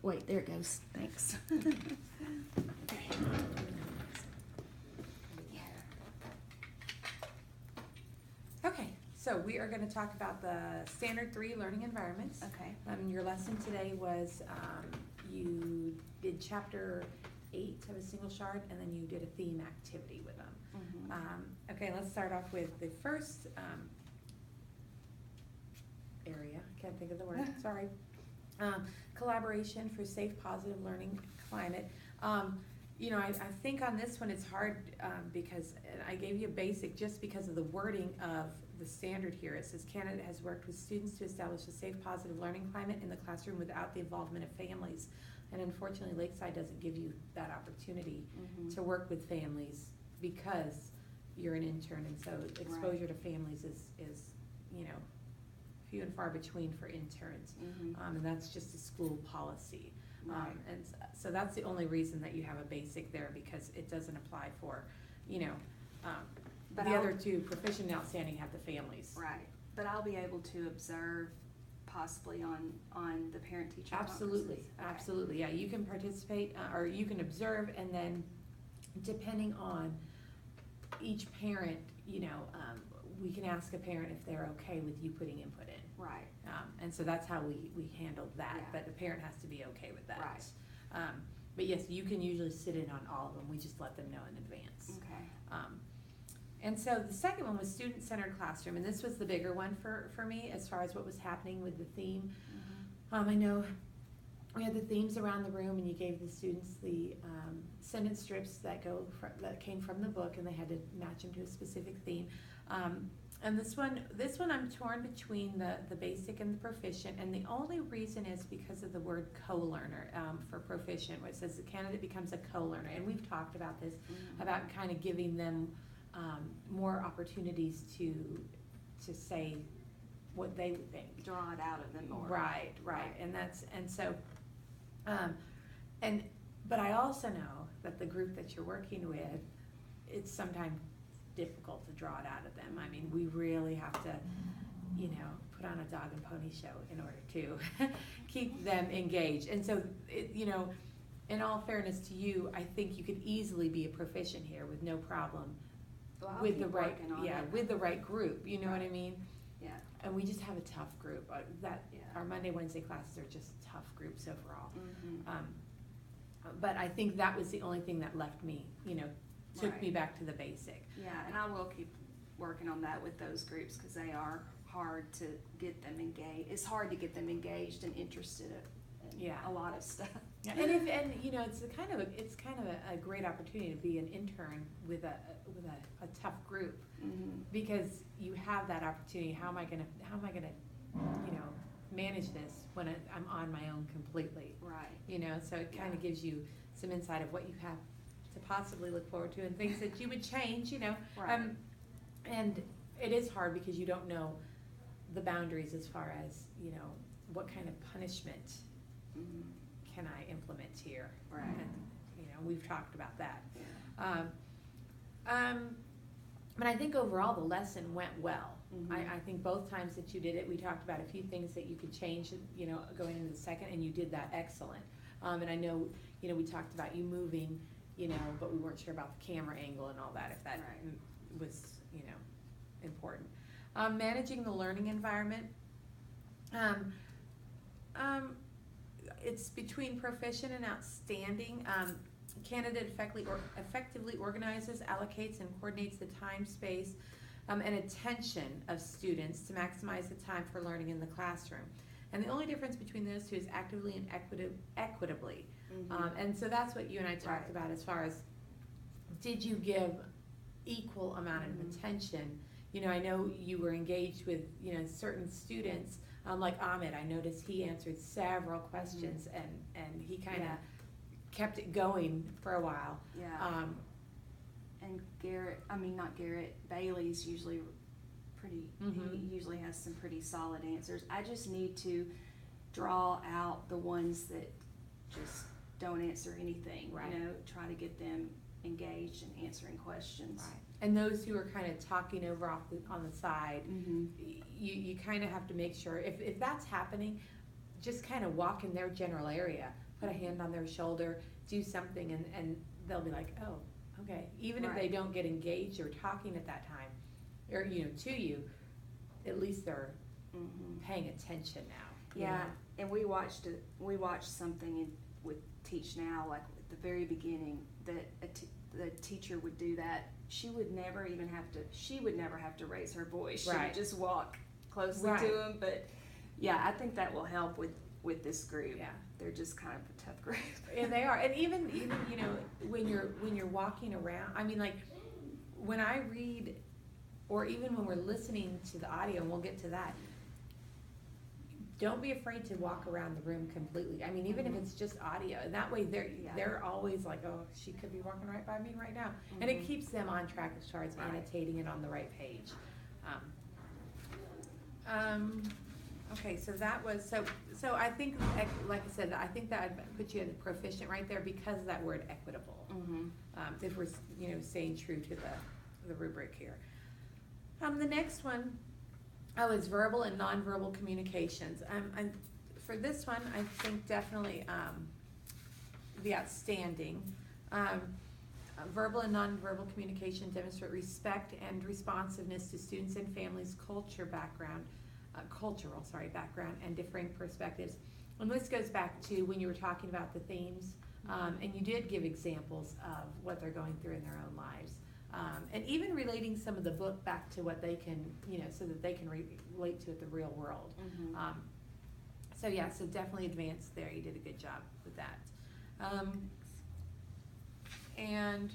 Wait, there it goes. Thanks. Okay, so we are going to talk about the Standard 3 learning environments. Okay. Your lesson today was you did chapter 8 of a single shard, and then you did a theme activity with them. Okay, let's start off with the first area. Can't think of the word. Sorry. Collaboration for safe, positive learning climate. You know, I think on this one it's hard because I gave you a basic just because of the wording of the standard here. It says Canada has worked with students to establish a safe, positive learning climate in the classroom without the involvement of families. And unfortunately, Lakeside doesn't give you that opportunity to work with families because you're an intern, and so exposure to families is, you know, few and far between for interns. And that's just a school policy. And so that's the only reason that you have a basic there, because it doesn't apply for, you know, But the I'll- other two, proficient and outstanding, have the families. Right, but I'll be able to observe possibly on the parent-teacher Absolutely, conferences. Okay. absolutely, yeah, you can participate, or you can observe, and then depending on each parent, you know, we can ask a parent if they're okay with you putting input in. Right. And so that's how we handled that, Yeah. but the parent has to be okay with that. Right. But yes, you can usually sit in on all of them, we just let them know in advance. Okay. And so the second one was student-centered classroom, and this was the bigger one for me as far as what was happening with the theme. I know we had the themes around the room, and you gave the students the sentence strips that came from the book, and they had to match them to a specific theme. And this one I'm torn between the basic and the proficient, and the only reason is because of the word co-learner for proficient, where it says the candidate becomes a co-learner, and we've talked about this, about kind of giving them more opportunities to say what they would think. Draw it out of them more. Right, but I also know that the group that you're working with, it's sometimes difficult to draw it out of them. I mean, we really have to, you know, put on a dog and pony show in order to keep them engaged. And so, you know, in all fairness to you, I think you could easily be a proficient here with no problem. Well, I'll With keep the right, working on yeah, it. with the right group, you know what I Right. mean? Yeah. And we just have a tough group. Yeah. Our Monday, Wednesday classes are just tough groups overall. But I think that was the only thing that left me, you know, took me Right. back to the basic. Yeah, and I will keep working on that with those groups, because they are hard to get them engaged. It's hard to get them engaged and interested in Yeah. a lot of stuff. Yeah, and you know, it's kind of a great opportunity to be an intern with a tough group, because you have that opportunity. How am I gonna you know, manage this when I'm on my own completely? Right. You know, so it kind of Yeah. gives you some insight of what you have to possibly look forward to and things that you would change, you know. Right. And it is hard because you don't know the boundaries as far as, you know, what kind of punishment can I implement here? Right. And, you know, we've talked about that. Yeah. But I think overall the lesson went well. Mhm. I think both times that you did it, we talked about a few things that you could change, you know, going into the second, and you did that excellent. And I know, you know, we talked about you moving, you know, but we weren't sure about the camera angle and all that, if that Right. was, you know, important. Managing the learning environment. It's between proficient and outstanding. Candidate effectively organizes, allocates, and coordinates the time, space, and attention of students to maximize the time for learning in the classroom. And the only difference between those two is actively and equitably. And so that's what you and I talked Right. about as far as, did you give equal amount of attention? You know, I know you were engaged with, you know, certain students, like Ahmed. I noticed he answered several questions, and he kind of Yeah. kept it going for a while. Yeah. And Bailey's usually pretty, he usually has some pretty solid answers. I just need to draw out the ones that just don't answer anything, Right. you know, try to get them engaged in answering questions. Right. And those who are kind of talking over on the side, you kind of have to make sure, if that's happening, just kind of walk in their general area, put a hand on their shoulder, do something, and they'll be like, oh, okay. Even if they don't get engaged or talking at that time, or, to you, at least they're paying attention now. Yeah, and we watched something with Teach Now, like at the very beginning, that the teacher would do that. She would never have to raise her voice. She would just walk closely to them. But yeah, I think that will help with this group. Yeah, they're just kind of a tough group. And they are. And even when you're walking around, I mean, like when I read, or even when we're listening to the audio, and we'll get to that, don't be afraid to walk around the room completely. I mean, even if it's just audio, and that way they're always like, oh, she could be walking right by me right now. And it keeps them on track as far as annotating it on the right page. Okay, so that was, so I think, like I said, I think that I'd put you at proficient right there because of that word equitable. If we're, staying true to the rubric here. The next one, is verbal and nonverbal communications. For this one, I think definitely the outstanding. Verbal and nonverbal communication demonstrate respect and responsiveness to students and families' cultural background, and differing perspectives. And this goes back to when you were talking about the themes, and you did give examples of what they're going through in their own lives. And even relating some of the book back to what they can, so that they can relate to it, the real world. So definitely advanced there. You did a good job with that. And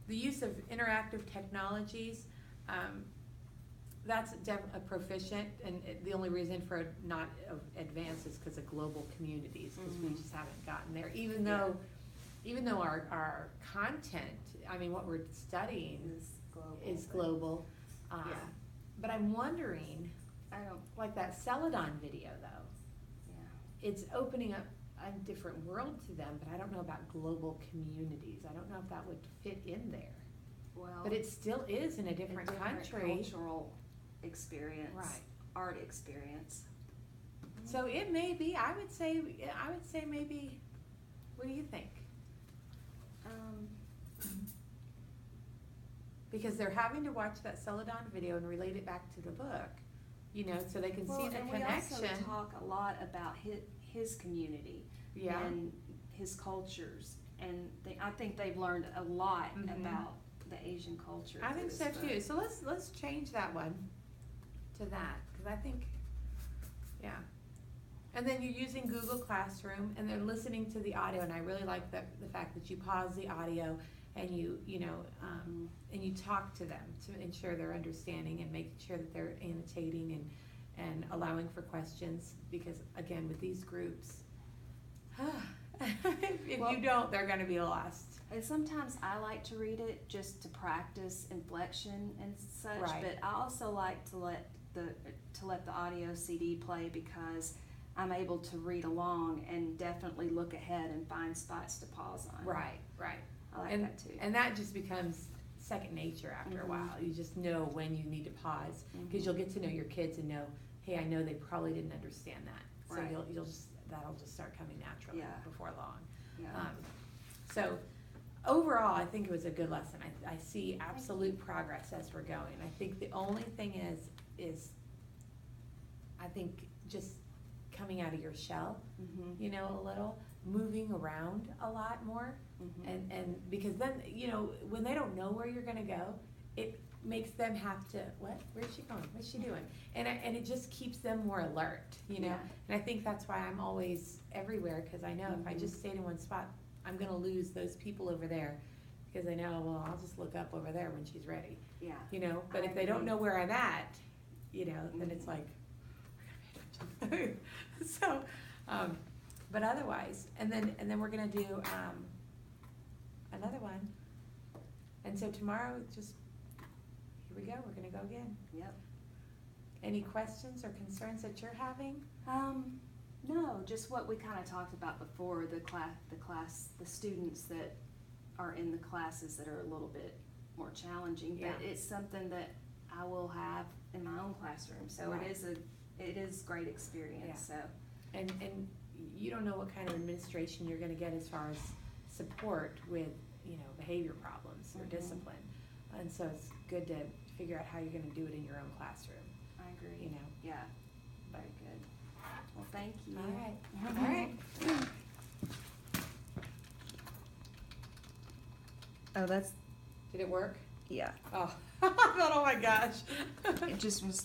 the use of interactive technologies, that's definitely proficient, and the only reason for not advanced is because of global communities, because we just haven't gotten there, even though our content, I mean, what we're studying is global. But I'm wondering, like that Celadon video though, it's opening up a different world to them, but I don't know about global communities. I don't know if that would fit in there. Well, but it still is in a different country. Cultural experience, art experience. So it may be, I would say maybe, what do you think? Because they're having to watch that Celadon video and relate it back to the book, so they can see the connection. We also talk a lot about his community and his cultures, and I think they've learned a lot about the Asian culture. I think so too. So let's change that one to that, because I think, And then you're using Google Classroom, and they're listening to the audio, and I really like the fact that you pause the audio and you talk to them to ensure they're understanding and making sure that they're annotating and allowing for questions, because again, with these groups, if you don't, they're going to be lost. And sometimes I like to read it just to practice inflection and such, but I also like to let the audio CD play, because I'm able to read along and definitely look ahead and find spots to pause on. Right. I like that too. And that just becomes second nature after a while. You just know when you need to pause, because you'll get to know your kids and know, hey, I know they probably didn't understand that. So that'll just start coming naturally before long. So overall, I think it was a good lesson. I see absolute progress as we're going. I think the only thing is I think just coming out of your shell, a little, moving around a lot more, and because then, when they don't know where you're gonna go, it makes them have to, where's she going, what's she doing, and it just keeps them more alert, and I think that's why I'm always everywhere, because I know if I just stayed in one spot, I'm gonna lose those people over there, because I know, well, I'll just look up over there when she's ready, but if they don't know where I'm at, then it's like, so, but otherwise, and then we're gonna do another one, and so tomorrow, just here we go. We're gonna go again. Yep. Any questions or concerns that you're having? No, just what we kind of talked about before. The students that are in the classes that are a little bit more challenging, but it's something that I will have in my own classroom. So it is great experience. So And you don't know what kind of administration you're gonna get as far as support with, behavior problems or discipline. And so it's good to figure out how you're gonna do it in your own classroom, I agree. Yeah, very good. Well, thank you. All right. Oh, that's, Did it work? yeah. Oh, I thought, oh my gosh. It just was